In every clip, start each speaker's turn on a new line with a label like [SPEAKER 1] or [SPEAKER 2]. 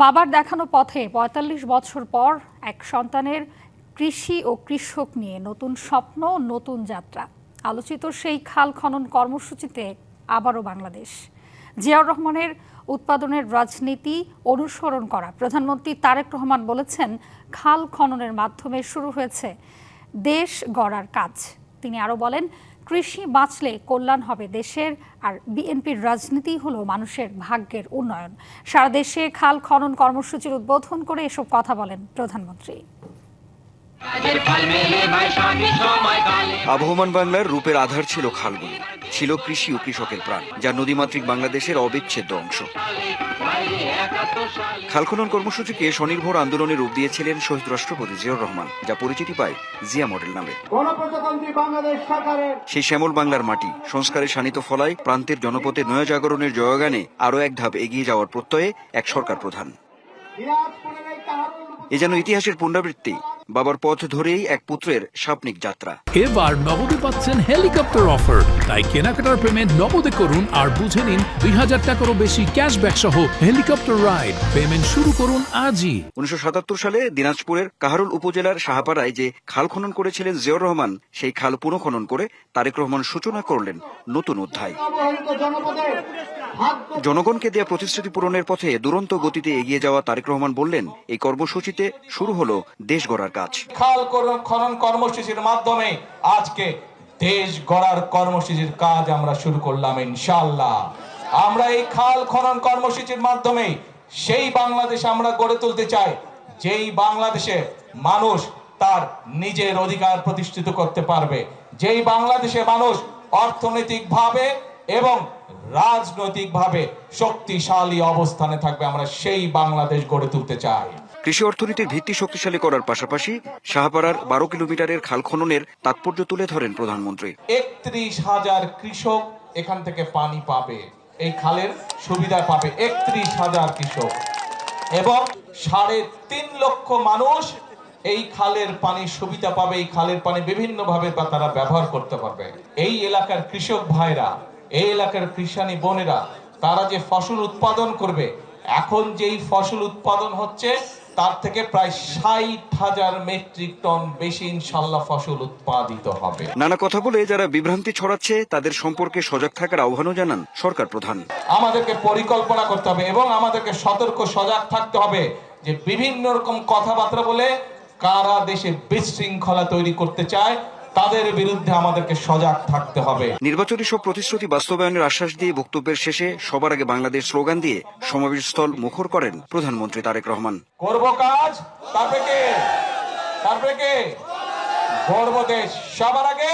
[SPEAKER 1] বাবার দেখানো পথে ৪৫ বছর পর এক সন্তানের কৃষি ও কৃষক নিয়ে নতুন স্বপ্ন, নতুন যাত্রা। আলোচিত সেই খাল খনন কর্মসূচিতে আবারও বাংলাদেশ। জিয়াউর রহমানের উৎপাদনের রাজনীতি অনুসরণ করা প্রধানমন্ত্রী তারেক রহমান বলেছেন, খাল খননের মাধ্যমে শুরু হয়েছে দেশ গড়ার কাজ। তিনি আরও বলেন, কৃষি বাঁচলে কল্যাণ হবে দেশের, আর বিএনপির রাজনীতি হলো মানুষের ভাগ্যের উন্নয়ন। সারা দেশে খাল খনন কর্মসূচির উদ্বোধন করে এসব কথা বলেন প্রধানমন্ত্রী।
[SPEAKER 2] আবহমান বাংলার রূপের আধার ছিল খালগুলো, ছিল কৃষি ও কৃষকের প্রাণ, যা নদীমাতৃক বাংলাদেশের অবিচ্ছেদ্য অংশ। খাল খনন কর্মসূচিকে স্বনির্ভর আন্দোলনের রূপ দিয়েছিলেন শহীদ রাষ্ট্রপতি জিয়াউর রহমান, যা পরিচিতি পায় জিয়া মডেল নামে। সেই শ্যামল বাংলার মাটি সংস্কারে শানিত ফলায় প্রান্তের জনপথে নয়া জাগরণের জয়গানে আরও এক ধাপ এগিয়ে যাওয়ার প্রত্যয়ে এক সরকার প্রধান। এ যেন ইতিহাসের পুনরাবৃত্তি, বাবার পথ ধরেই এক পুত্রের স্বপ্নিক যাত্রা।
[SPEAKER 3] এবার নগদে পাচ্ছেন হেলিকপ্টার অফার, তাই কেনাকাটার পেমেন্ট নগদে করুন আর বুঝে নিন ২০০০ টাকারও বেশি ক্যাশব্যাক সহ হেলিকপ্টার রাইড। পেমেন্ট শুরু করুন আজই।
[SPEAKER 2] ১৯৭৭ সালে দিনাজপুরের কাহারোল উপজেলার সাহাপাড়ায় যে খাল খনন করেছিলেন জিয়াউর রহমান, সেই খাল পুনঃখনন করে তারেক রহমান সূচনা করলেন নতুন অধ্যায়। জনগণকে দেয়া প্রতিশ্রুতি পূরণের পথে দুরন্ত গতিতে এগিয়ে যাওয়া তারেক রহমান বললেন, এই কর্মসূচিতে শুরু হলো দেশ গড়ার কাজ।
[SPEAKER 4] খাল খনন কর্মসূচির মাধ্যমে আজকে দেশ গড়ার কর্মসূচির কাজ আমরা শুরু করলাম ইনশাআল্লাহ। আমরা এই খাল খনন কর্মসূচির মাধ্যমে সেই বাংলাদেশ আমরা গড়ে তুলতে চাই, যেই বাংলাদেশে মানুষ তার নিজের অধিকার প্রতিষ্ঠিত করতে পারবে, যেই বাংলাদেশে মানুষ অর্থনৈতিকভাবে এবং রাজনৈতিকভাবে শক্তিশালী অবস্থানে থাকবে। আমরা সেই বাংলাদেশ গড়ে তুলতে চাই।
[SPEAKER 2] কৃষি অর্থনীতির ভিত্তি শক্তিশালী করার পাশাপাশি শাহপাড়ার ১২ কিলোমিটারের খাল খননের তাৎপর্য তুলে ধরেন প্রধানমন্ত্রী।
[SPEAKER 4] ৩১,০০০ কৃষক এখান থেকে পানি পাবে, এই খালের সুবিধা পাবে ৩১,০০০ কৃষক, এবং ৩.৫ লক্ষ মানুষ এই খালের পানির সুবিধা পাবে। এই খালের পানি বিভিন্ন ভাবে তারা ব্যবহার করতে পারবে। এই এলাকার কৃষক ভাইরা, এই এলাকার কৃষানী বোনেরা, তারা যে ফসল উৎপাদন করবে, এখন যেই ফসল উৎপাদন হচ্ছে তার থেকে প্রায় ৬০,০০০ মেট্রিক টন বেশি ইনশাআল্লাহ ফসল উৎপাদিত হবে।
[SPEAKER 2] নানা কথা বলে যারা বিভ্রান্তি ছড়াচ্ছে তাদের সম্পর্কে সজাগ থাকার আহ্বানও জানান সরকার প্রধান।
[SPEAKER 4] আমাদেরকে পরিকল্পনা করতে হবে এবং আমাদেরকে সতর্ক সজাগ থাকতে হবে যে বিভিন্ন রকম কথাবার্তা বলে কারা দেশে বিশৃঙ্খলা তৈরি করতে চায়, তাদের বিরুদ্ধে আমাদেরকে সজাগ থাকতে হবে।
[SPEAKER 2] নির্বাচনী সব প্রতিশ্রুতি বাস্তবায়নের আশ্বাস দিয়ে বক্তব্যের শেষে সবার আগে বাংলাদেশ স্লোগান দিয়ে সমাবেশস্থল মুখর করেন প্রধানমন্ত্রী তারেক রহমান।
[SPEAKER 4] করব কাজ, তারপরে কে গর্ব দেশ, সবার আগে।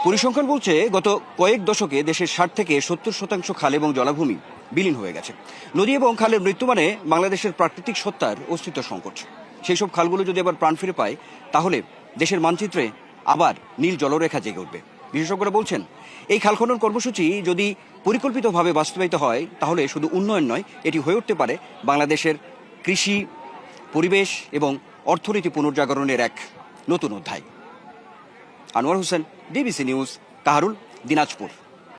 [SPEAKER 2] পরিসংখ্যান বলছে, গত কয়েক দশকে দেশের ৬০ থেকে ৭০% খাল এবং জলাভূমি বিলীন হয়ে গেছে। নদী এবং খালের মৃত্যুমানে বাংলাদেশের প্রাকৃতিক সত্তার অস্তিত্ব সংকট। সেই সব খালগুলো যদি আবার প্রাণ ফিরে পায়, তাহলে দেশের মানচিত্রে আবার নীল জলরেখা জেগে উঠবে। বিশেষজ্ঞরা বলছেন, এই খাল খনন কর্মসূচি যদি পরিকল্পিতভাবে বাস্তবায়িত হয়, তাহলে শুধু উন্নয়ন নয়, এটি হয়ে উঠতে পারে বাংলাদেশের কৃষি, পরিবেশ এবং অর্থনীতি পুনর্জাগরণের এক নতুন অধ্যায়। Anwar Hossain, DBC news, Kaharul, Dinajpur.